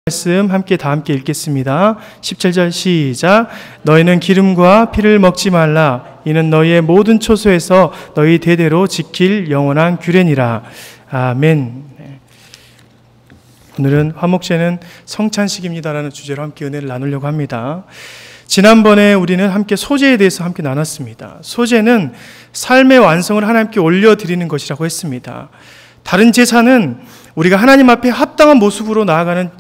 말씀 다 함께 읽겠습니다. 17절 시작. 너희는 기름과 피를 먹지 말라. 이는 너희의 모든 초소에서 너희 대대로 지킬 영원한 규례니라. 아멘. 오늘은 화목제는 성찬식입니다라는 주제로 함께 은혜를 나누려고 합니다. 지난번에 우리는 함께 소제에 대해서 함께 나눴습니다. 소제는 삶의 완성을 하나님께 올려드리는 것이라고 했습니다. 다른 제사는 우리가 하나님 앞에 합당한 모습으로 나아가는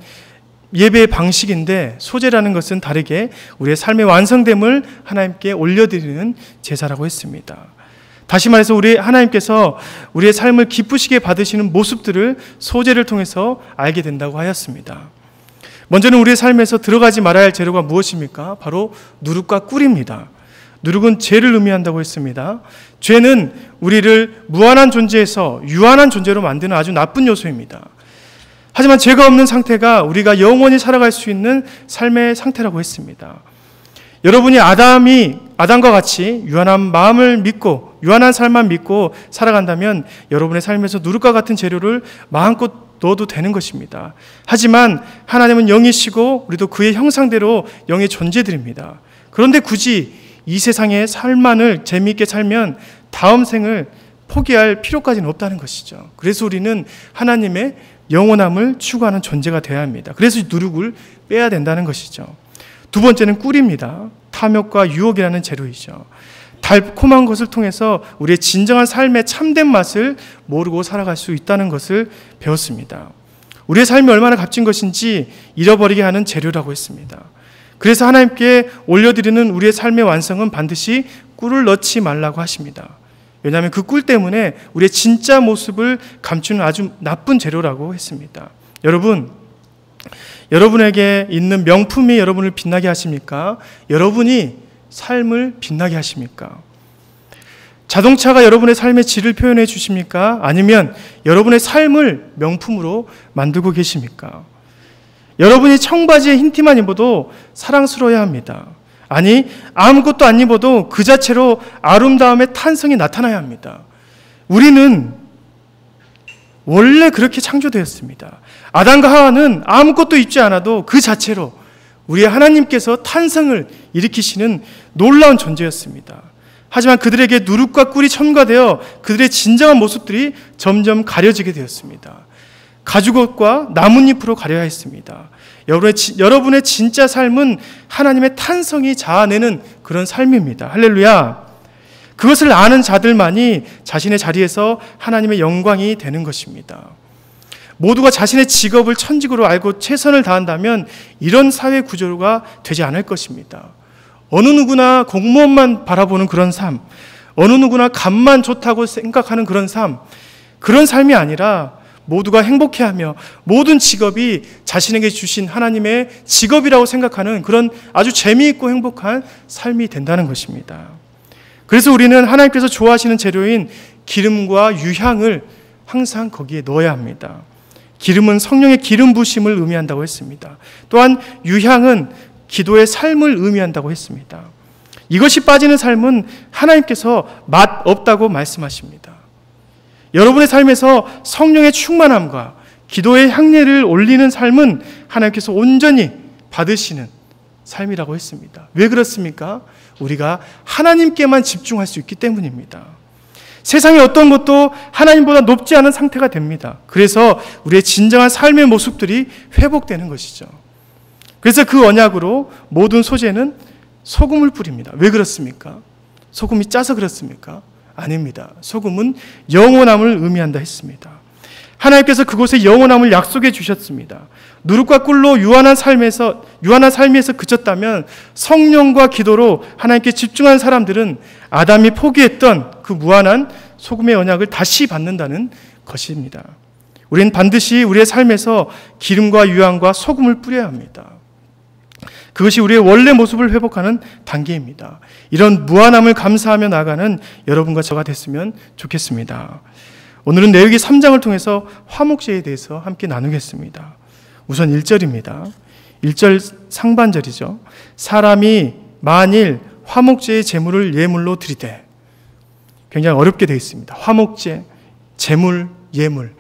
예배의 방식인데, 소제라는 것은 다르게 우리의 삶의 완성됨을 하나님께 올려드리는 제사라고 했습니다. 다시 말해서 우리 하나님께서 우리의 삶을 기쁘시게 받으시는 모습들을 소제를 통해서 알게 된다고 하였습니다. 먼저는 우리의 삶에서 들어가지 말아야 할 재료가 무엇입니까? 바로 누룩과 꿀입니다. 누룩은 죄를 의미한다고 했습니다. 죄는 우리를 무한한 존재에서 유한한 존재로 만드는 아주 나쁜 요소입니다. 하지만 죄가 없는 상태가 우리가 영원히 살아갈 수 있는 삶의 상태라고 했습니다. 여러분이 아담과 같이 유한한 마음을 믿고 유한한 삶만 믿고 살아간다면 여러분의 삶에서 누룩과 같은 재료를 마음껏 넣어도 되는 것입니다. 하지만 하나님은 영이시고 우리도 그의 형상대로 영의 존재들입니다. 그런데 굳이 이 세상의 삶만을 재미있게 살면 다음 생을 포기할 필요까지는 없다는 것이죠. 그래서 우리는 하나님의 영원함을 추구하는 존재가 되어야 합니다. 그래서 누룩을 빼야 된다는 것이죠. 두 번째는 꿀입니다. 탐욕과 유혹이라는 재료이죠. 달콤한 것을 통해서 우리의 진정한 삶의 참된 맛을 모르고 살아갈 수 있다는 것을 배웠습니다. 우리의 삶이 얼마나 값진 것인지 잃어버리게 하는 재료라고 했습니다. 그래서 하나님께 올려드리는 우리의 삶의 완성은 반드시 꿀을 넣지 말라고 하십니다. 왜냐하면 그 꿀 때문에 우리의 진짜 모습을 감추는 아주 나쁜 재료라고 했습니다. 여러분에게 있는 명품이 여러분을 빛나게 하십니까? 여러분이 삶을 빛나게 하십니까? 자동차가 여러분의 삶의 질을 표현해 주십니까? 아니면 여러분의 삶을 명품으로 만들고 계십니까? 여러분이 청바지에 흰 티만 입어도 사랑스러워야 합니다. 아니, 아무것도 안 입어도 그 자체로 아름다움의 탄성이 나타나야 합니다. 우리는 원래 그렇게 창조되었습니다. 아담과 하와는 아무것도 입지 않아도 그 자체로 우리 하나님께서 탄성을 일으키시는 놀라운 존재였습니다. 하지만 그들에게 누룩과 꿀이 첨가되어 그들의 진정한 모습들이 점점 가려지게 되었습니다. 가죽옷과 나뭇잎으로 가려야 했습니다. 여러분의 진짜 삶은 하나님의 탄성이 자아내는 그런 삶입니다. 할렐루야. 그것을 아는 자들만이 자신의 자리에서 하나님의 영광이 되는 것입니다. 모두가 자신의 직업을 천직으로 알고 최선을 다한다면 이런 사회 구조가 되지 않을 것입니다. 어느 누구나 공무원만 바라보는 그런 삶, 어느 누구나 값만 좋다고 생각하는 그런 삶, 그런 삶이 아니라 모두가 행복해하며 모든 직업이 자신에게 주신 하나님의 직업이라고 생각하는 그런 아주 재미있고 행복한 삶이 된다는 것입니다. 그래서 우리는 하나님께서 좋아하시는 재료인 기름과 유향을 항상 거기에 넣어야 합니다. 기름은 성령의 기름 부심을 의미한다고 했습니다. 또한 유향은 기도의 삶을 의미한다고 했습니다. 이것이 빠지는 삶은 하나님께서 맛 없다고 말씀하십니다. 여러분의 삶에서 성령의 충만함과 기도의 향례를 올리는 삶은 하나님께서 온전히 받으시는 삶이라고 했습니다. 왜 그렇습니까? 우리가 하나님께만 집중할 수 있기 때문입니다. 세상의 어떤 것도 하나님보다 높지 않은 상태가 됩니다. 그래서 우리의 진정한 삶의 모습들이 회복되는 것이죠. 그래서 그 언약으로 모든 소제는 소금을 뿌립니다. 왜 그렇습니까? 소금이 짜서 그렇습니까? 아닙니다. 소금은 영원함을 의미한다 했습니다. 하나님께서 그곳에 영원함을 약속해 주셨습니다. 누룩과 꿀로 유한한 삶에서 그쳤다면 성령과 기도로 하나님께 집중한 사람들은 아담이 포기했던 그 무한한 소금의 언약을 다시 받는다는 것입니다. 우리는 반드시 우리의 삶에서 기름과 유향과 소금을 뿌려야 합니다. 그것이 우리의 원래 모습을 회복하는 단계입니다. 이런 무한함을 감사하며 나가는 여러분과 저가 됐으면 좋겠습니다. 오늘은 레위기 3장을 통해서 화목제에 대해서 함께 나누겠습니다. 우선 1절입니다. 1절 상반절이죠. 사람이 만일 화목제의 제물을 예물로 드리되, 굉장히 어렵게 되어 있습니다. 화목제, 제물, 예물.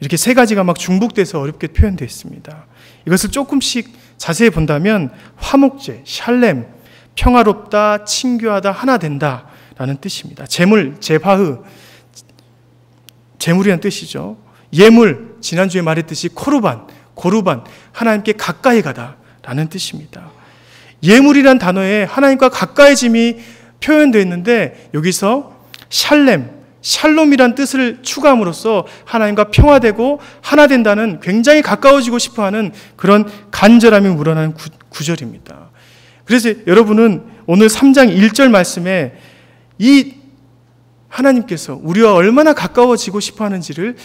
이렇게 세 가지가 막 중복돼서 어렵게 표현되어 있습니다. 이것을 조금씩 자세히 본다면 화목제, 샬렘, 평화롭다, 친교하다, 하나 된다 라는 뜻입니다. 제물, 제바흐, 제물이라는 뜻이죠. 예물, 지난주에 말했듯이 코르반, 고르반, 하나님께 가까이 가다 라는 뜻입니다. 예물이란 단어에 하나님과 가까이짐이 표현되어 있는데 여기서 샬렘, 샬롬이란 뜻을 추가함으로써 하나님과 평화되고 하나 된다는, 굉장히 가까워지고 싶어하는 그런 간절함이 우러나는 구절입니다. 그래서 여러분은 오늘 3장 1절 말씀에 이 하나님께서 우리와 얼마나 가까워지고 싶어하는지를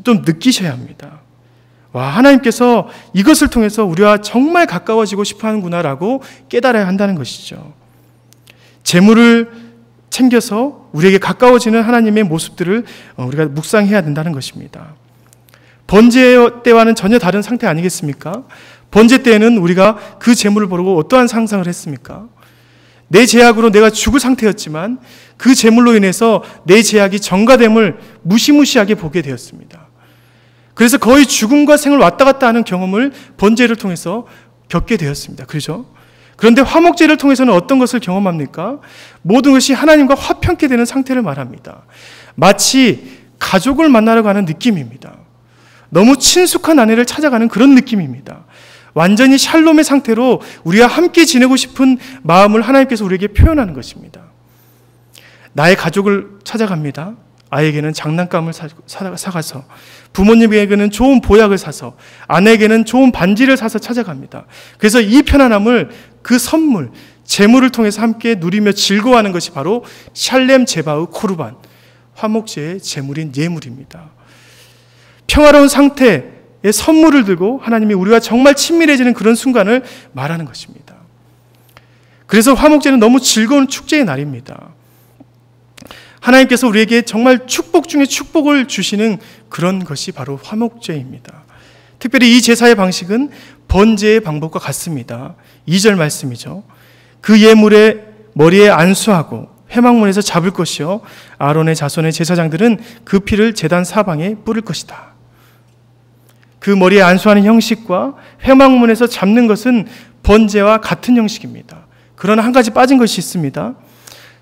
좀 느끼셔야 합니다. 와, 하나님께서 이것을 통해서 우리와 정말 가까워지고 싶어하는구나라고 깨달아야 한다는 것이죠. 재물을 챙겨서 우리에게 가까워지는 하나님의 모습들을 우리가 묵상해야 된다는 것입니다. 번제 때와는 전혀 다른 상태 아니겠습니까? 번제 때에는 우리가 그 재물을 보고 어떠한 상상을 했습니까? 내 제약으로 내가 죽을 상태였지만 그 재물로 인해서 내 제약이 전가됨을 무시무시하게 보게 되었습니다. 그래서 거의 죽음과 생을 왔다 갔다 하는 경험을 번제를 통해서 겪게 되었습니다. 그렇죠? 그런데 화목제를 통해서는 어떤 것을 경험합니까? 모든 것이 하나님과 화평케 되는 상태를 말합니다. 마치 가족을 만나러 가는 느낌입니다. 너무 친숙한 아내를 찾아가는 그런 느낌입니다. 완전히 샬롬의 상태로 우리와 함께 지내고 싶은 마음을 하나님께서 우리에게 표현하는 것입니다. 나의 가족을 찾아갑니다. 아이에게는 장난감을 사가서, 부모님에게는 좋은 보약을 사서, 아내에게는 좋은 반지를 사서 찾아갑니다. 그래서 이 편안함을, 그 선물, 제물을 통해서 함께 누리며 즐거워하는 것이 바로 샬렘 제바흐 코르반, 화목제의 제물인 예물입니다. 평화로운 상태의 선물을 들고 하나님이 우리와 정말 친밀해지는 그런 순간을 말하는 것입니다. 그래서 화목제는 너무 즐거운 축제의 날입니다. 하나님께서 우리에게 정말 축복 중에 축복을 주시는 그런 것이 바로 화목제입니다. 특별히 이 제사의 방식은 번제의 방법과 같습니다. 2절 말씀이죠. 그 예물의 머리에 안수하고 회막문에서 잡을 것이요 아론의 자손의 제사장들은 그 피를 제단 사방에 뿌릴 것이다. 그 머리에 안수하는 형식과 회막문에서 잡는 것은 번제와 같은 형식입니다. 그러나 한 가지 빠진 것이 있습니다.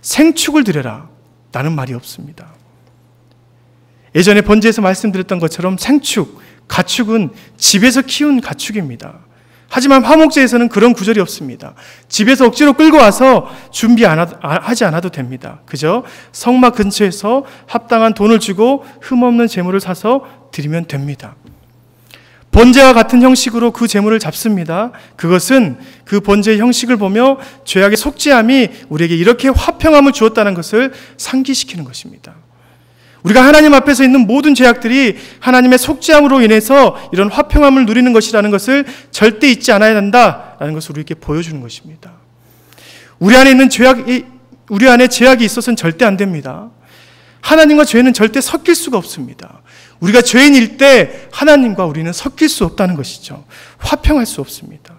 생축을 드려라 라는 말이 없습니다. 예전에 번제에서 말씀드렸던 것처럼 생축, 가축은 집에서 키운 가축입니다. 하지만 화목제에서는 그런 구절이 없습니다. 집에서 억지로 끌고 와서 준비하지 않아도 됩니다. 그저 성막 근처에서 합당한 돈을 주고 흠없는 제물을 사서 드리면 됩니다. 번제와 같은 형식으로 그 제물을 잡습니다. 그것은 그 번제의 형식을 보며 죄악의 속죄함이 우리에게 이렇게 화평함을 주었다는 것을 상기시키는 것입니다. 우리가 하나님 앞에서 있는 모든 죄악들이 하나님의 속죄함으로 인해서 이런 화평함을 누리는 것이라는 것을 절대 잊지 않아야 한다라는 것을 우리에게 보여주는 것입니다. 우리 안에 죄악이 있어서는 절대 안 됩니다. 하나님과 죄는 절대 섞일 수가 없습니다. 우리가 죄인일 때 하나님과 우리는 섞일 수 없다는 것이죠. 화평할 수 없습니다.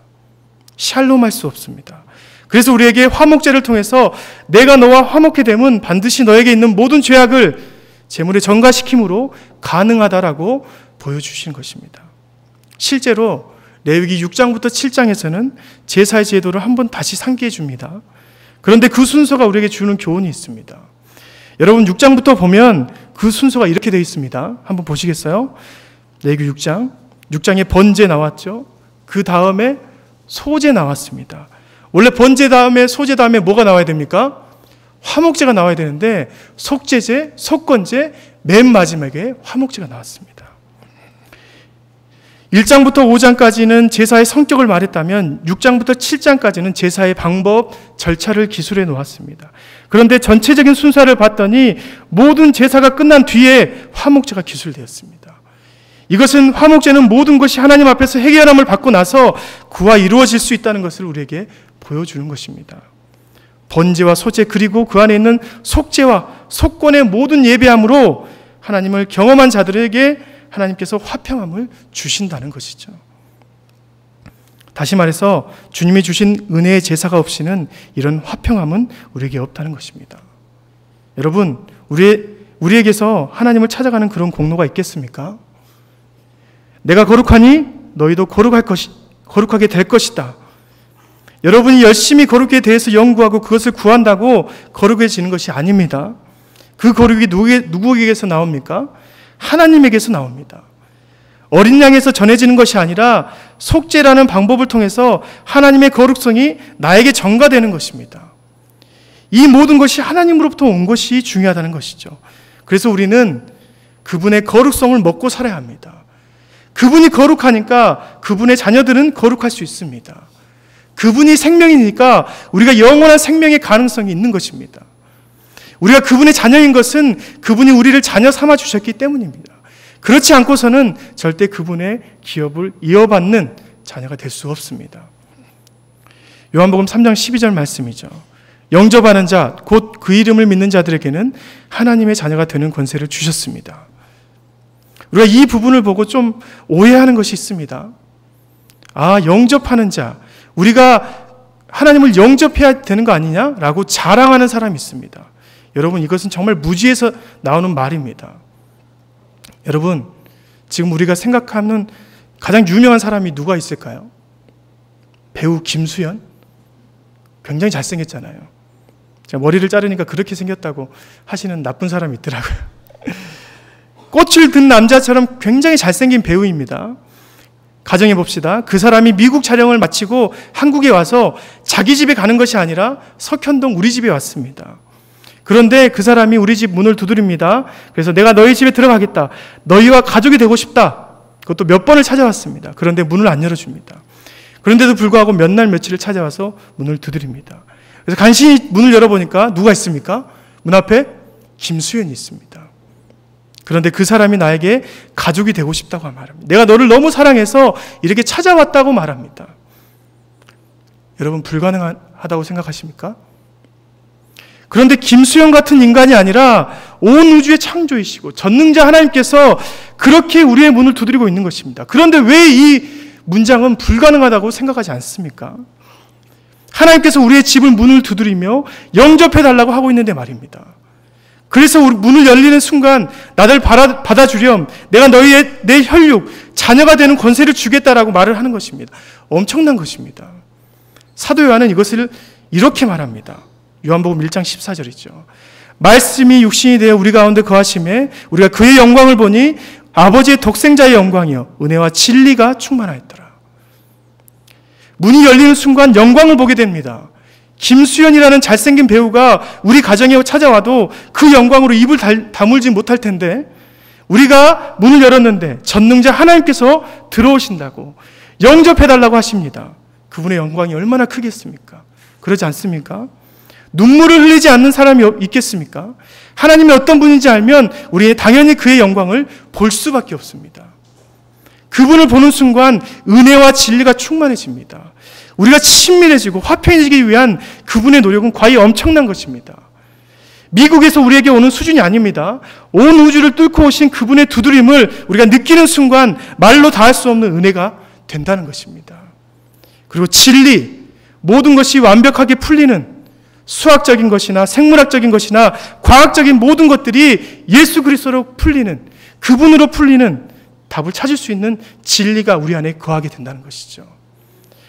샬롬할 수 없습니다. 그래서 우리에게 화목제를 통해서 내가 너와 화목해 됨은 반드시 너에게 있는 모든 죄악을 제물에 전가시킴으로 가능하다라고 보여주신 것입니다. 실제로 레위기 6장부터 7장에서는 제사의 제도를 한번 다시 상기해 줍니다. 그런데 그 순서가 우리에게 주는 교훈이 있습니다. 여러분 6장부터 보면 그 순서가 이렇게 되어 있습니다. 한번 보시겠어요? 레위기 6장에 번제 나왔죠. 그 다음에 소제 나왔습니다. 원래 번제 다음에 소제 다음에 뭐가 나와야 됩니까? 화목제가 나와야 되는데 속제제, 속건제, 맨 마지막에 화목제가 나왔습니다. 1장부터 5장까지는 제사의 성격을 말했다면 6장부터 7장까지는 제사의 방법, 절차를 기술해 놓았습니다. 그런데 전체적인 순서를 봤더니 모든 제사가 끝난 뒤에 화목제가 기술되었습니다. 이것은 화목제는 모든 것이 하나님 앞에서 해결함을 받고 나서 그와 이루어질 수 있다는 것을 우리에게 보여주는 것입니다. 번제와 소제 그리고 그 안에 있는 속제와 속건의 모든 예배함으로 하나님을 경험한 자들에게 하나님께서 화평함을 주신다는 것이죠. 다시 말해서 주님이 주신 은혜의 제사가 없이는 이런 화평함은 우리에게 없다는 것입니다. 여러분, 우리에게서 하나님을 찾아가는 그런 공로가 있겠습니까? 내가 거룩하니 너희도 거룩하게 될 것이다. 여러분이 열심히 거룩에 대해서 연구하고 그것을 구한다고 거룩해지는 것이 아닙니다. 그 거룩이 누구에게서 나옵니까? 하나님에게서 나옵니다. 어린 양에서 전해지는 것이 아니라 속죄라는 방법을 통해서 하나님의 거룩성이 나에게 전가되는 것입니다. 이 모든 것이 하나님으로부터 온 것이 중요하다는 것이죠. 그래서 우리는 그분의 거룩성을 먹고 살아야 합니다. 그분이 거룩하니까 그분의 자녀들은 거룩할 수 있습니다. 그분이 생명이니까 우리가 영원한 생명의 가능성이 있는 것입니다. 우리가 그분의 자녀인 것은 그분이 우리를 자녀 삼아 주셨기 때문입니다. 그렇지 않고서는 절대 그분의 기업을 이어받는 자녀가 될 수 없습니다. 요한복음 3장 12절 말씀이죠. 영접하는 자, 곧 그 이름을 믿는 자들에게는 하나님의 자녀가 되는 권세를 주셨습니다. 우리가 이 부분을 보고 좀 오해하는 것이 있습니다. 아, 영접하는 자, 우리가 하나님을 영접해야 되는 거 아니냐라고 자랑하는 사람이 있습니다. 여러분, 이것은 정말 무지에서 나오는 말입니다. 여러분, 지금 우리가 생각하는 가장 유명한 사람이 누가 있을까요? 배우 김수현? 굉장히 잘생겼잖아요. 제가 머리를 자르니까 그렇게 생겼다고 하시는 나쁜 사람이 있더라고요. 꽃을 든 남자처럼 굉장히 잘생긴 배우입니다. 가정해 봅시다. 그 사람이 미국 촬영을 마치고 한국에 와서 자기 집에 가는 것이 아니라 석현동 우리 집에 왔습니다. 그런데 그 사람이 우리 집 문을 두드립니다. 그래서 내가 너희 집에 들어가겠다. 너희와 가족이 되고 싶다. 그것도 몇 번을 찾아왔습니다. 그런데 문을 안 열어줍니다. 그런데도 불구하고 몇 날 며칠을 찾아와서 문을 두드립니다. 그래서 간신히 문을 열어보니까 누가 있습니까? 문 앞에 김수현이 있습니다. 그런데 그 사람이 나에게 가족이 되고 싶다고 말합니다. 내가 너를 너무 사랑해서 이렇게 찾아왔다고 말합니다. 여러분, 불가능하다고 생각하십니까? 그런데 김수현 같은 인간이 아니라 온 우주의 창조이시고 전능자 하나님께서 그렇게 우리의 문을 두드리고 있는 것입니다. 그런데 왜 이 문장은 불가능하다고 생각하지 않습니까? 하나님께서 우리의 집을 문을 두드리며 영접해달라고 하고 있는데 말입니다. 그래서 문을 열리는 순간 나를 받아주렴, 내가 너희의 내 혈육, 자녀가 되는 권세를 주겠다라고 말을 하는 것입니다. 엄청난 것입니다. 사도 요한은 이것을 이렇게 말합니다. 요한복음 1장 14절이죠. 말씀이 육신이 되어 우리 가운데 거하심에 우리가 그의 영광을 보니 아버지의 독생자의 영광이요 은혜와 진리가 충만하였더라. 문이 열리는 순간 영광을 보게 됩니다. 김수현이라는 잘생긴 배우가 우리 가정에 찾아와도 그 영광으로 입을 다물지 못할 텐데 우리가 문을 열었는데 전능자 하나님께서 들어오신다고 영접해달라고 하십니다. 그분의 영광이 얼마나 크겠습니까? 그러지 않습니까? 눈물을 흘리지 않는 사람이 있겠습니까? 하나님이 어떤 분인지 알면 우리는 당연히 그의 영광을 볼 수밖에 없습니다. 그분을 보는 순간 은혜와 진리가 충만해집니다. 우리가 친밀해지고 화평해지기 위한 그분의 노력은 과히 엄청난 것입니다. 미국에서 우리에게 오는 수준이 아닙니다. 온 우주를 뚫고 오신 그분의 두드림을 우리가 느끼는 순간 말로 다할 수 없는 은혜가 된다는 것입니다. 그리고 진리, 모든 것이 완벽하게 풀리는 수학적인 것이나 생물학적인 것이나 과학적인 모든 것들이 예수 그리스도로 풀리는, 그분으로 풀리는 답을 찾을 수 있는 진리가 우리 안에 거하게 된다는 것이죠.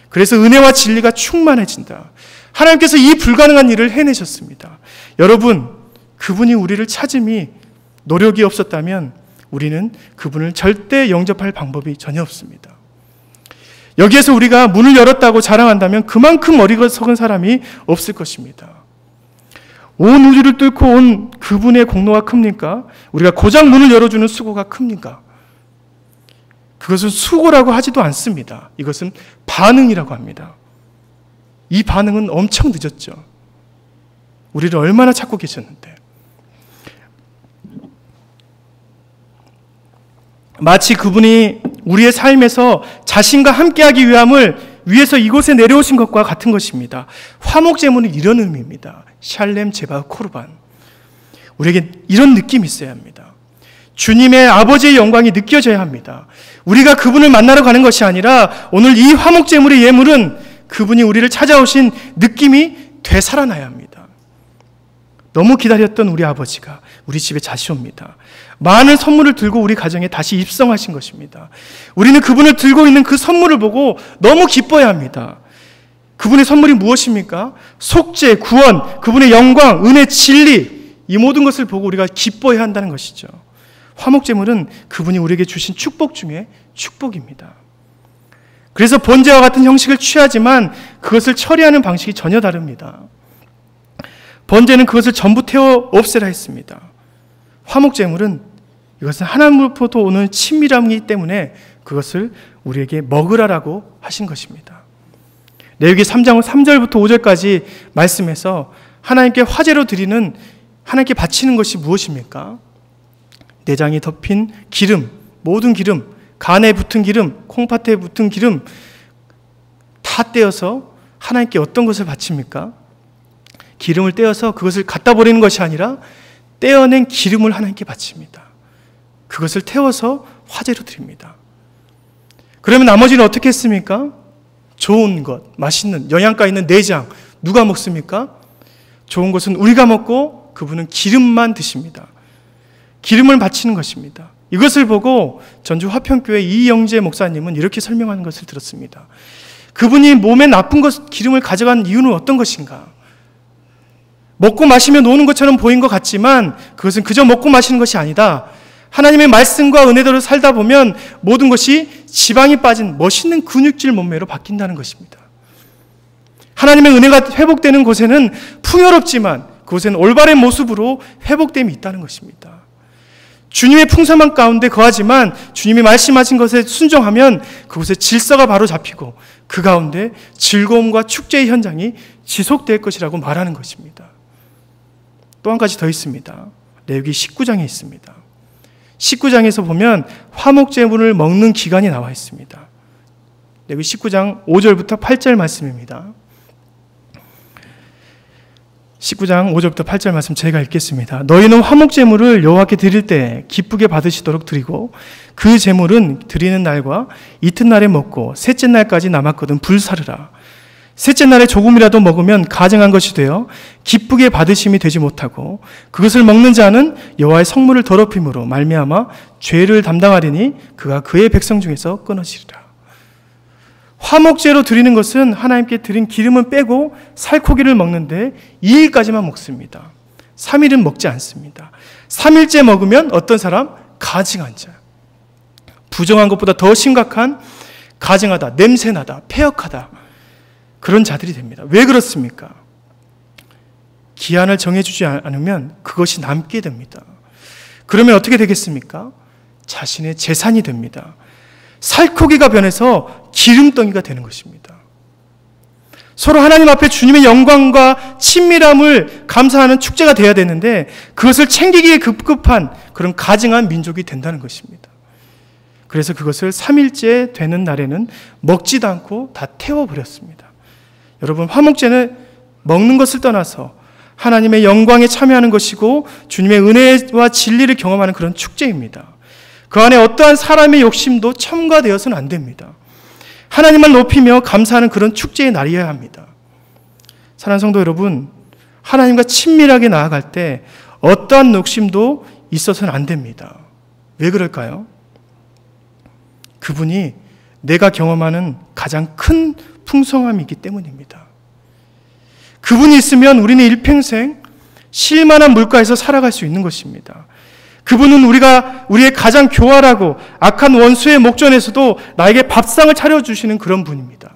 그래서 은혜와 진리가 충만해진다. 하나님께서 이 불가능한 일을 해내셨습니다. 여러분, 그분이 우리를 찾음이 노력이 없었다면 우리는 그분을 절대 영접할 방법이 전혀 없습니다. 여기에서 우리가 문을 열었다고 자랑한다면 그만큼 어리석은 사람이 없을 것입니다. 온 우주를 뚫고 온 그분의 공로가 큽니까? 우리가 고작 문을 열어주는 수고가 큽니까? 그것은 수고라고 하지도 않습니다. 이것은 반응이라고 합니다. 이 반응은 엄청 늦었죠. 우리를 얼마나 찾고 계셨는데. 마치 그분이 우리의 삶에서 자신과 함께하기 위함을 위해서 이곳에 내려오신 것과 같은 것입니다. 화목제물은 이런 의미입니다. 샬렘 제바 코르반. 우리에게 이런 느낌이 있어야 합니다. 주님의 아버지의 영광이 느껴져야 합니다. 우리가 그분을 만나러 가는 것이 아니라 오늘 이 화목제물의 예물은 그분이 우리를 찾아오신 느낌이 되살아나야 합니다. 너무 기다렸던 우리 아버지가 우리 집에 다시 옵니다. 많은 선물을 들고 우리 가정에 다시 입성하신 것입니다. 우리는 그분을 들고 있는 그 선물을 보고 너무 기뻐해야 합니다. 그분의 선물이 무엇입니까? 속죄, 구원, 그분의 영광, 은혜, 진리, 이 모든 것을 보고 우리가 기뻐해야 한다는 것이죠. 화목제물은 그분이 우리에게 주신 축복 중에 축복입니다. 그래서 번제와 같은 형식을 취하지만 그것을 처리하는 방식이 전혀 다릅니다. 번제는 그것을 전부 태워 없애라 했습니다. 화목제물은 이것은 하나님으로부터 오는 친밀함이기 때문에 그것을 우리에게 먹으라라고 하신 것입니다. 레위기 3장 3절부터 5절까지 말씀에서 하나님께 화제로 드리는, 하나님께 바치는 것이 무엇입니까? 내장이 덮인 기름, 모든 기름, 간에 붙은 기름, 콩팥에 붙은 기름 다 떼어서 하나님께 어떤 것을 바칩니까? 기름을 떼어서 그것을 갖다 버리는 것이 아니라 떼어낸 기름을 하나님께 바칩니다. 그것을 태워서 화제로 드립니다. 그러면 나머지는 어떻게 했습니까? 좋은 것, 맛있는, 영양가 있는 내장, 누가 먹습니까? 좋은 것은 우리가 먹고 그분은 기름만 드십니다. 기름을 바치는 것입니다. 이것을 보고 전주 화평교회 이영재 목사님은 이렇게 설명하는 것을 들었습니다. 그분이 몸에 나쁜 것, 기름을 가져간 이유는 어떤 것인가? 먹고 마시며 노는 것처럼 보인 것 같지만 그것은 그저 먹고 마시는 것이 아니다. 하나님의 말씀과 은혜대로 살다 보면 모든 것이 지방이 빠진 멋있는 근육질 몸매로 바뀐다는 것입니다. 하나님의 은혜가 회복되는 곳에는 풍요롭지만 그곳에는 올바른 모습으로 회복됨이 있다는 것입니다. 주님의 풍성함 가운데 거하지만 주님이 말씀하신 것에 순종하면 그곳에 질서가 바로 잡히고 그 가운데 즐거움과 축제의 현장이 지속될 것이라고 말하는 것입니다. 또 한 가지 더 있습니다. 레위기 19장에 있습니다. 19장에서 보면 화목제물을 먹는 기간이 나와 있습니다. 레위기 19장 5절부터 8절 말씀입니다. 19장 5절부터 8절 말씀 제가 읽겠습니다. 너희는 화목제물을 여호와께 드릴 때 기쁘게 받으시도록 드리고 그 제물은 드리는 날과 이튿날에 먹고 셋째 날까지 남았거든 불사르라. 셋째 날에 조금이라도 먹으면 가증한 것이 되어 기쁘게 받으심이 되지 못하고 그것을 먹는 자는 여호와의 성물을 더럽힘으로 말미암아 죄를 담당하리니 그가 그의 백성 중에서 끊어지리라. 화목제로 드리는 것은 하나님께 드린 기름은 빼고 살코기를 먹는데 2일까지만 먹습니다. 3일은 먹지 않습니다. 3일째 먹으면 어떤 사람? 가증한 자. 부정한 것보다 더 심각한 가증하다, 냄새나다, 폐역하다. 그런 자들이 됩니다. 왜 그렇습니까? 기한을 정해주지 않으면 그것이 남게 됩니다. 그러면 어떻게 되겠습니까? 자신의 재산이 됩니다. 살코기가 변해서 기름덩이가 되는 것입니다. 서로 하나님 앞에 주님의 영광과 친밀함을 감사하는 축제가 되어야 되는데 그것을 챙기기에 급급한 그런 가증한 민족이 된다는 것입니다. 그래서 그것을 3일째 되는 날에는 먹지도 않고 다 태워버렸습니다. 여러분, 화목제는 먹는 것을 떠나서 하나님의 영광에 참여하는 것이고 주님의 은혜와 진리를 경험하는 그런 축제입니다. 그 안에 어떠한 사람의 욕심도 첨가되어서는 안 됩니다. 하나님만 높이며 감사하는 그런 축제의 날이어야 합니다. 사랑하는 성도 여러분, 하나님과 친밀하게 나아갈 때 어떠한 욕심도 있어서는 안 됩니다. 왜 그럴까요? 그분이 내가 경험하는 가장 큰 풍성함이기 때문입니다. 그분이 있으면 우리는 일평생 쉴만한 물가에서 살아갈 수 있는 것입니다. 그분은 우리의 가장 교활하고 악한 원수의 목전에서도 나에게 밥상을 차려주시는 그런 분입니다.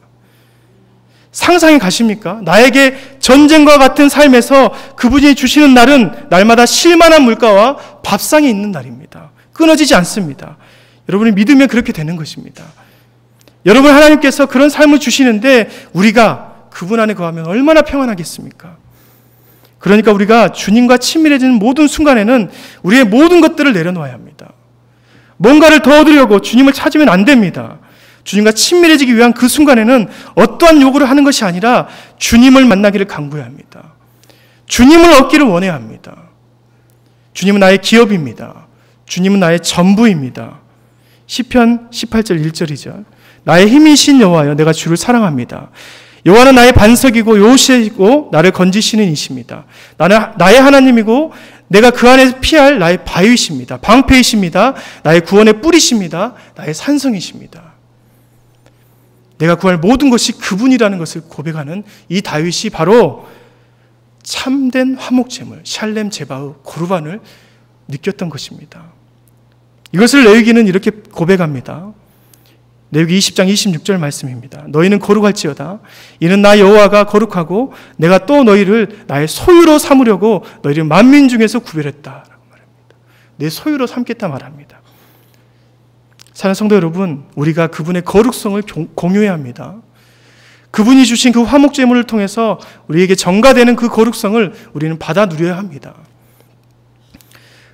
상상이 가십니까? 나에게 전쟁과 같은 삶에서 그분이 주시는 날은 날마다 쉴만한 물가와 밥상이 있는 날입니다. 끊어지지 않습니다. 여러분이 믿으면 그렇게 되는 것입니다. 여러분, 하나님께서 그런 삶을 주시는데 우리가 그분 안에 거하면 얼마나 평안하겠습니까? 그러니까 우리가 주님과 친밀해지는 모든 순간에는 우리의 모든 것들을 내려놓아야 합니다. 뭔가를 더 얻으려고 주님을 찾으면 안 됩니다. 주님과 친밀해지기 위한 그 순간에는 어떠한 요구를 하는 것이 아니라 주님을 만나기를 간구해야 합니다. 주님을 얻기를 원해야 합니다. 주님은 나의 기업입니다. 주님은 나의 전부입니다. 시편 18절 1절이죠. 나의 힘이신 여호와여, 내가 주를 사랑합니다. 여호와는 나의 반석이고 요새이고 나를 건지시는 이십니다. 나는 나의 하나님이고 내가 그 안에 피할 나의 바위이십니다. 방패이십니다. 나의 구원의 뿌리십니다. 나의 산성이십니다. 내가 구할 모든 것이 그분이라는 것을 고백하는 이 다윗이 바로 참된 화목제물 샬렘 제바의 고르반을 느꼈던 것입니다. 이것을 레위기는 이렇게 고백합니다. 레위기 20장 26절 말씀입니다. 너희는 거룩할지어다. 이는 나 여호와가 거룩하고 내가 또 너희를 나의 소유로 삼으려고 너희를 만민 중에서 구별했다라고 말합니다. 내 소유로 삼겠다 말합니다. 사랑하는 성도 여러분, 우리가 그분의 거룩성을 공유해야 합니다. 그분이 주신 그 화목제물을 통해서 우리에게 전가되는 그 거룩성을 우리는 받아 누려야 합니다.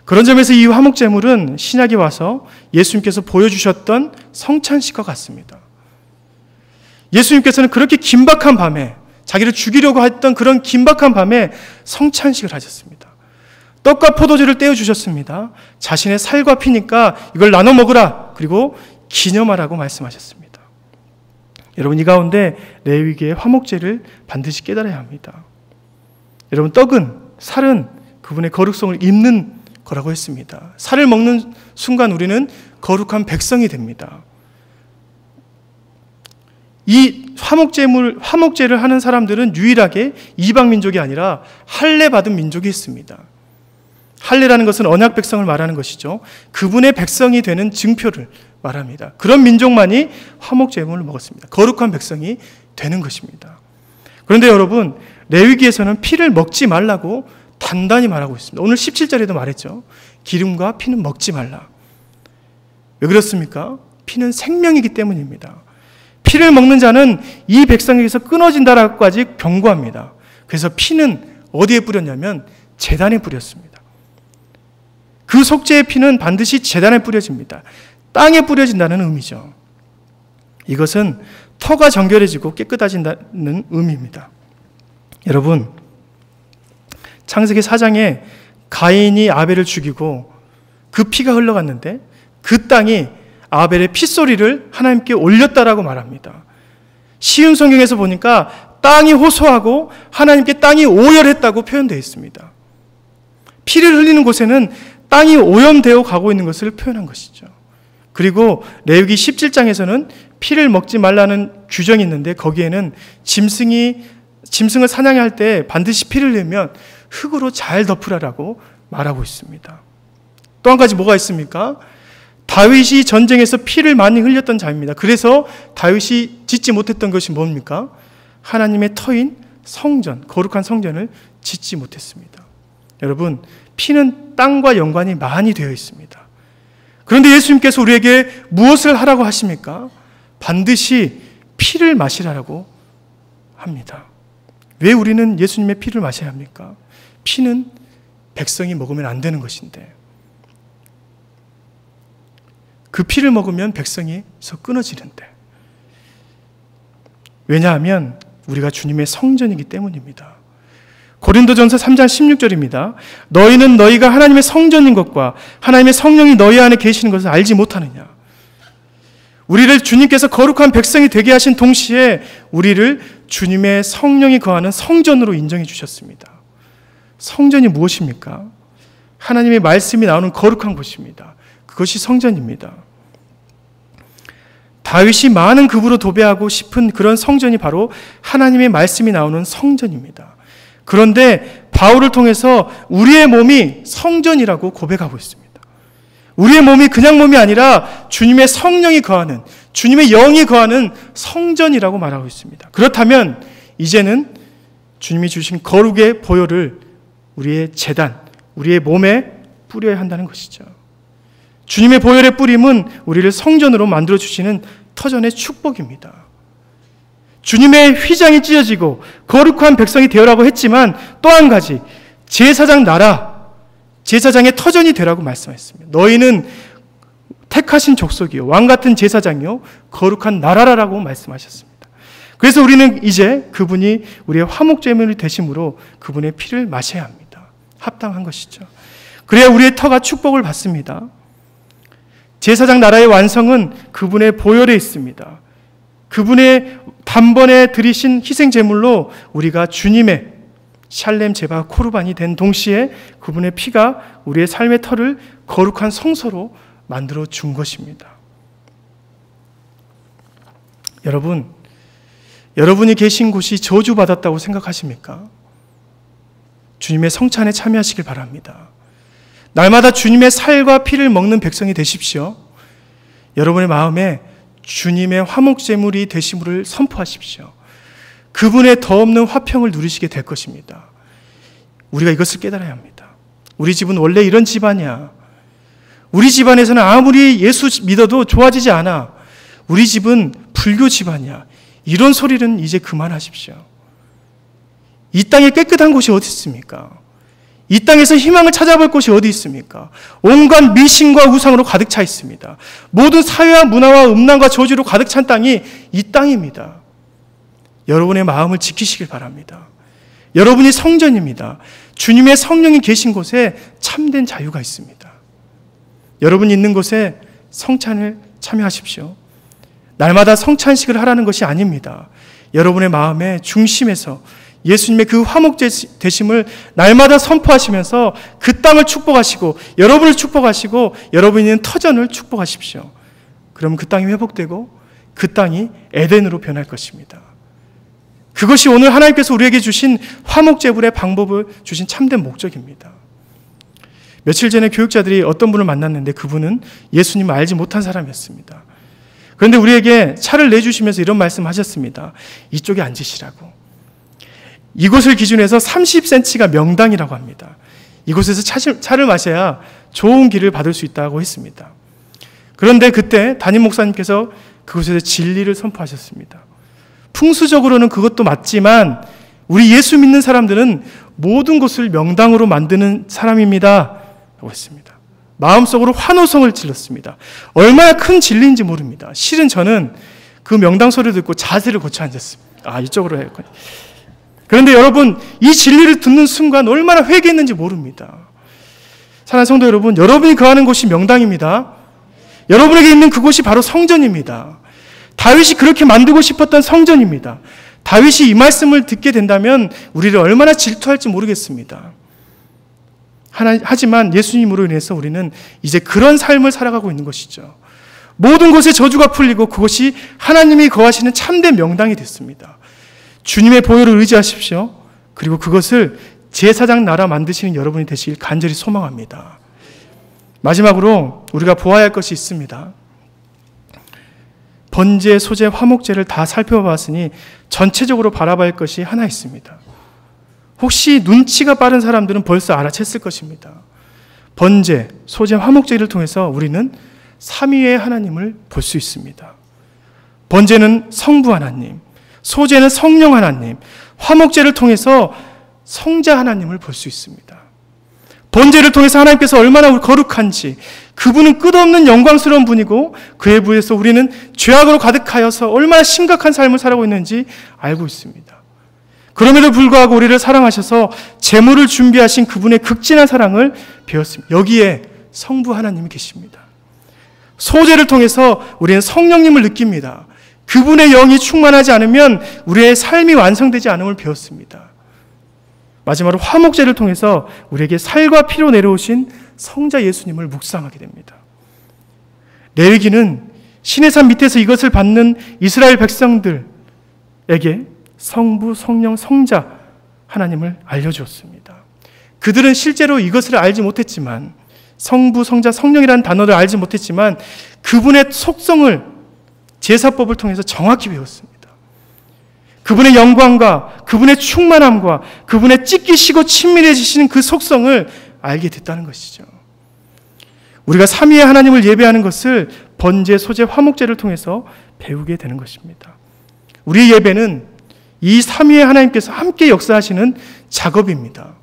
그런 점에서 이 화목제물은 신약에 와서 예수님께서 보여주셨던 성찬식과 같습니다. 예수님께서는 그렇게 긴박한 밤에, 자기를 죽이려고 했던 그런 긴박한 밤에 성찬식을 하셨습니다. 떡과 포도주를 떼어주셨습니다. 자신의 살과 피니까 이걸 나눠 먹으라. 그리고 기념하라고 말씀하셨습니다. 여러분, 이 가운데 레위기의 화목제를 반드시 깨달아야 합니다. 여러분, 떡은, 살은 그분의 거룩성을 입는 거라고 했습니다. 살을 먹는 순간 우리는 거룩한 백성이 됩니다. 이 화목제를 하는 사람들은 유일하게 이방 민족이 아니라 할례 받은 민족이 있습니다. 할례라는 것은 언약 백성을 말하는 것이죠. 그분의 백성이 되는 증표를 말합니다. 그런 민족만이 화목제물을 먹었습니다. 거룩한 백성이 되는 것입니다. 그런데 여러분, 레위기에서는 피를 먹지 말라고 단단히 말하고 있습니다. 오늘 17절에도 말했죠. 기름과 피는 먹지 말라. 왜 그렇습니까? 피는 생명이기 때문입니다. 피를 먹는 자는 이 백성에게서 끊어진다라고까지 경고합니다. 그래서 피는 어디에 뿌렸냐면 제단에 뿌렸습니다. 그 속죄의 피는 반드시 제단에 뿌려집니다. 땅에 뿌려진다는 의미죠. 이것은 터가 정결해지고 깨끗해진다는 의미입니다. 여러분, 창세기 4장에 가인이 아벨을 죽이고 그 피가 흘러갔는데 그 땅이 아벨의 핏소리를 하나님께 올렸다라고 말합니다. 쉬운 성경에서 보니까 땅이 호소하고 하나님께 땅이 오열했다고 표현되어 있습니다. 피를 흘리는 곳에는 땅이 오염되어 가고 있는 것을 표현한 것이죠. 그리고 레위기 17장에서는 피를 먹지 말라는 규정이 있는데 거기에는 짐승을 사냥할 할 때 반드시 피를 내면 흙으로 잘 덮으라라고 말하고 있습니다. 또 한 가지 뭐가 있습니까? 다윗이 전쟁에서 피를 많이 흘렸던 자입니다. 그래서 다윗이 짓지 못했던 것이 뭡니까? 하나님의 터인 성전, 거룩한 성전을 짓지 못했습니다. 여러분, 피는 땅과 연관이 많이 되어 있습니다. 그런데 예수님께서 우리에게 무엇을 하라고 하십니까? 반드시 피를 마시라고 합니다. 왜 우리는 예수님의 피를 마셔야 합니까? 피는 백성이 먹으면 안 되는 것인데 그 피를 먹으면 백성이서 끊어지는데, 왜냐하면 우리가 주님의 성전이기 때문입니다. 고린도전서 3장 16절입니다. 너희는 너희가 하나님의 성전인 것과 하나님의 성령이 너희 안에 계시는 것을 알지 못하느냐. 우리를 주님께서 거룩한 백성이 되게 하신 동시에 우리를 주님의 성령이 거하는 성전으로 인정해 주셨습니다. 성전이 무엇입니까? 하나님의 말씀이 나오는 거룩한 곳입니다. 그것이 성전입니다. 다윗이 많은 급으로 도배하고 싶은 그런 성전이 바로 하나님의 말씀이 나오는 성전입니다. 그런데 바울을 통해서 우리의 몸이 성전이라고 고백하고 있습니다. 우리의 몸이 그냥 몸이 아니라 주님의 성령이 거하는, 주님의 영이 거하는 성전이라고 말하고 있습니다. 그렇다면 이제는 주님이 주신 거룩의 보혈을 우리의 제단, 우리의 몸에 뿌려야 한다는 것이죠. 주님의 보혈의 뿌림은 우리를 성전으로 만들어주시는 터전의 축복입니다. 주님의 휘장이 찢어지고 거룩한 백성이 되어라고 했지만 또 한 가지, 제사장 나라, 제사장의 터전이 되라고 말씀했습니다. 너희는 택하신 족속이요, 왕같은 제사장이요, 거룩한 나라라고 말씀하셨습니다. 그래서 우리는 이제 그분이 우리의 화목제물이 되심으로 그분의 피를 마셔야 합니다. 합당한 것이죠. 그래야 우리의 터가 축복을 받습니다. 제사장 나라의 완성은 그분의 보혈에 있습니다. 그분의 단번에 드리신 희생제물로 우리가 주님의 샬렘 제바 코르반이 된 동시에 그분의 피가 우리의 삶의 터를 거룩한 성소로 만들어 준 것입니다. 여러분이 계신 곳이 저주받았다고 생각하십니까? 주님의 성찬에 참여하시길 바랍니다. 날마다 주님의 살과 피를 먹는 백성이 되십시오. 여러분의 마음에 주님의 화목제물이 되심을 선포하십시오. 그분의 더없는 화평을 누리시게 될 것입니다. 우리가 이것을 깨달아야 합니다. 우리 집은 원래 이런 집안이야. 우리 집안에서는 아무리 예수 믿어도 좋아지지 않아. 우리 집은 불교 집안이야. 이런 소리는 이제 그만하십시오. 이 땅에 깨끗한 곳이 어디 있습니까? 이 땅에서 희망을 찾아볼 곳이 어디 있습니까? 온갖 미신과 우상으로 가득 차 있습니다. 모든 사회와 문화와 음란과 저주로 가득 찬 땅이 이 땅입니다. 여러분의 마음을 지키시길 바랍니다. 여러분이 성전입니다. 주님의 성령이 계신 곳에 참된 자유가 있습니다. 여러분이 있는 곳에 성찬을 참여하십시오. 날마다 성찬식을 하라는 것이 아닙니다. 여러분의 마음의 중심에서 예수님의 그 화목 되심을 날마다 선포하시면서 그 땅을 축복하시고 여러분을 축복하시고 여러분이 있는 터전을 축복하십시오. 그럼 그 땅이 회복되고 그 땅이 에덴으로 변할 것입니다. 그것이 오늘 하나님께서 우리에게 주신 화목제물의 방법을 주신 참된 목적입니다. 며칠 전에 교육자들이 어떤 분을 만났는데 그분은 예수님을 알지 못한 사람이었습니다. 그런데 우리에게 차를 내주시면서 이런 말씀하셨습니다. 이쪽에 앉으시라고. 이곳을 기준해서 30cm가 명당이라고 합니다. 이곳에서 차를 마셔야 좋은 길을 받을 수 있다고 했습니다. 그런데 그때 담임 목사님께서 그곳에서 진리를 선포하셨습니다. 풍수적으로는 그것도 맞지만 우리 예수 믿는 사람들은 모든 곳을 명당으로 만드는 사람입니다. 라고 했습니다. 마음속으로 환호성을 질렀습니다. 얼마나 큰 진리인지 모릅니다. 실은 저는 그 명당 소리를 듣고 자세를 고쳐 앉았습니다. 이쪽으로 해야겠군요. 그런데 여러분, 이 진리를 듣는 순간 얼마나 회개했는지 모릅니다. 사랑하는 성도 여러분, 여러분이 거하는 곳이 명당입니다. 여러분에게 있는 그곳이 바로 성전입니다. 다윗이 그렇게 만들고 싶었던 성전입니다. 다윗이 이 말씀을 듣게 된다면 우리를 얼마나 질투할지 모르겠습니다. 하지만 예수님으로 인해서 우리는 이제 그런 삶을 살아가고 있는 것이죠. 모든 곳에 저주가 풀리고 그것이 하나님이 거하시는 참된 명당이 됐습니다. 주님의 보혈을 의지하십시오. 그리고 그것을 제사장 나라 만드시는 여러분이 되시길 간절히 소망합니다. 마지막으로 우리가 보아야 할 것이 있습니다. 번제, 소제, 화목제를 다 살펴봤으니 전체적으로 바라봐야 할 것이 하나 있습니다. 혹시 눈치가 빠른 사람들은 벌써 알아챘을 것입니다. 번제, 소제, 화목제를 통해서 우리는 삼위의 하나님을 볼 수 있습니다. 번제는 성부 하나님, 소제는 성령 하나님, 화목제를 통해서 성자 하나님을 볼 수 있습니다. 번제를 통해서 하나님께서 얼마나 거룩한지, 그분은 끝없는 영광스러운 분이고 그에 비해서 우리는 죄악으로 가득하여서 얼마나 심각한 삶을 살아가고 있는지 알고 있습니다. 그럼에도 불구하고 우리를 사랑하셔서 제물을 준비하신 그분의 극진한 사랑을 배웠습니다. 여기에 성부 하나님이 계십니다. 소제를 통해서 우리는 성령님을 느낍니다. 그분의 영이 충만하지 않으면 우리의 삶이 완성되지 않음을 배웠습니다. 마지막으로 화목제를 통해서 우리에게 살과 피로 내려오신 성자 예수님을 묵상하게 됩니다. 레위기는 시내산 밑에서 이것을 받는 이스라엘 백성들에게 성부, 성령, 성자 하나님을 알려주었습니다. 그들은 실제로 이것을 알지 못했지만, 성부, 성자, 성령이라는 단어를 알지 못했지만 그분의 속성을 제사법을 통해서 정확히 배웠습니다. 그분의 영광과 그분의 충만함과 그분의 찢기시고 친밀해지시는 그 속성을 알게 됐다는 것이죠. 우리가 삼위의 하나님을 예배하는 것을 번제, 소제, 화목제를 통해서 배우게 되는 것입니다. 우리의 예배는 이 삼위의 하나님께서 함께 역사하시는 작업입니다.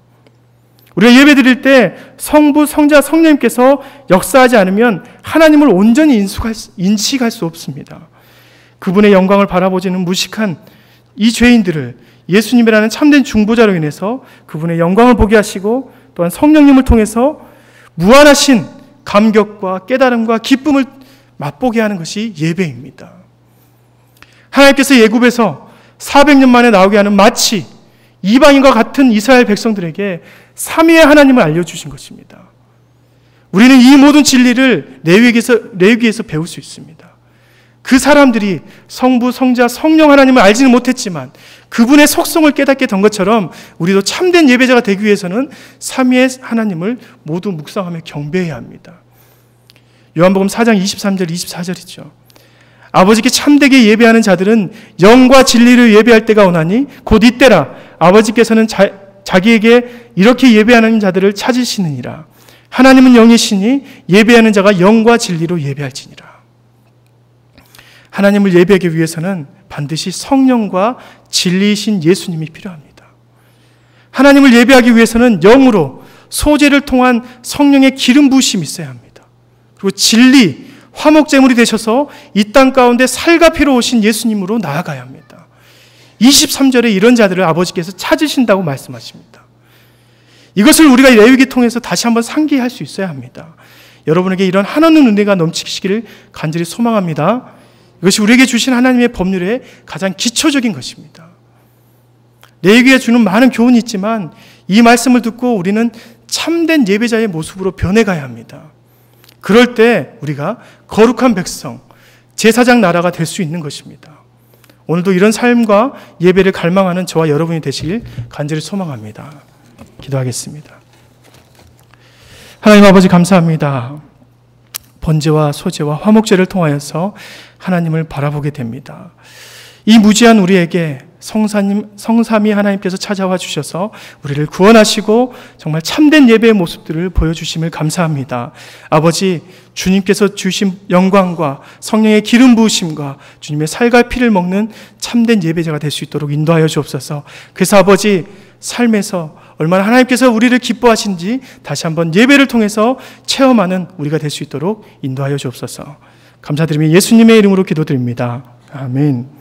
우리가 예배 드릴 때 성부, 성자, 성령님께서 역사하지 않으면 하나님을 온전히 인식할 수 없습니다. 그분의 영광을 바라보지는 무식한 이 죄인들을 예수님이라는 참된 중보자로 인해서 그분의 영광을 보게 하시고 또한 성령님을 통해서 무한하신 감격과 깨달음과 기쁨을 맛보게 하는 것이 예배입니다. 하나님께서 예굽에서 400년 만에 나오게 하는 마치 이방인과 같은 이스라엘 백성들에게 삼위의 하나님을 알려주신 것입니다. 우리는 이 모든 진리를 레위기에서 배울 수 있습니다. 그 사람들이 성부, 성자, 성령 하나님을 알지는 못했지만 그분의 속성을 깨닫게 된 것처럼 우리도 참된 예배자가 되기 위해서는 삼위의 하나님을 모두 묵상하며 경배해야 합니다. 요한복음 4장 23절 24절이죠. 아버지께 참되게 예배하는 자들은 영과 진리를 예배할 때가 오나니 곧 이때라. 아버지께서는 자기에게 이렇게 예배하는 자들을 찾으시느니라. 하나님은 영이시니 예배하는 자가 영과 진리로 예배할지니라. 하나님을 예배하기 위해서는 반드시 성령과 진리이신 예수님이 필요합니다. 하나님을 예배하기 위해서는 영으로 소재를 통한 성령의 기름 부으심이 있어야 합니다. 그리고 진리, 화목제물이 되셔서 이 땅 가운데 살가 피로 오신 예수님으로 나아가야 합니다. 23절에 이런 자들을 아버지께서 찾으신다고 말씀하십니다. 이것을 우리가 레위기 통해서 다시 한번 상기할 수 있어야 합니다. 여러분에게 이런 한없는 은혜가 넘치시기를 간절히 소망합니다. 이것이 우리에게 주신 하나님의 법률의 가장 기초적인 것입니다. 레위기에 주는 많은 교훈이 있지만 이 말씀을 듣고 우리는 참된 예배자의 모습으로 변해가야 합니다. 그럴 때 우리가 거룩한 백성, 제사장 나라가 될 수 있는 것입니다. 오늘도 이런 삶과 예배를 갈망하는 저와 여러분이 되시길 간절히 소망합니다. 기도하겠습니다. 하나님 아버지 감사합니다. 번제와 소제와 화목제를 통하여서 하나님을 바라보게 됩니다. 이 무지한 우리에게 성삼위 하나님께서 찾아와 주셔서 우리를 구원하시고 정말 참된 예배의 모습들을 보여주심을 감사합니다. 아버지, 주님께서 주신 영광과 성령의 기름 부으심과 주님의 살과 피를 먹는 참된 예배자가 될 수 있도록 인도하여 주옵소서. 그래서 아버지, 삶에서 얼마나 하나님께서 우리를 기뻐하신지 다시 한번 예배를 통해서 체험하는 우리가 될 수 있도록 인도하여 주옵소서. 감사드리며 예수님의 이름으로 기도드립니다. 아멘.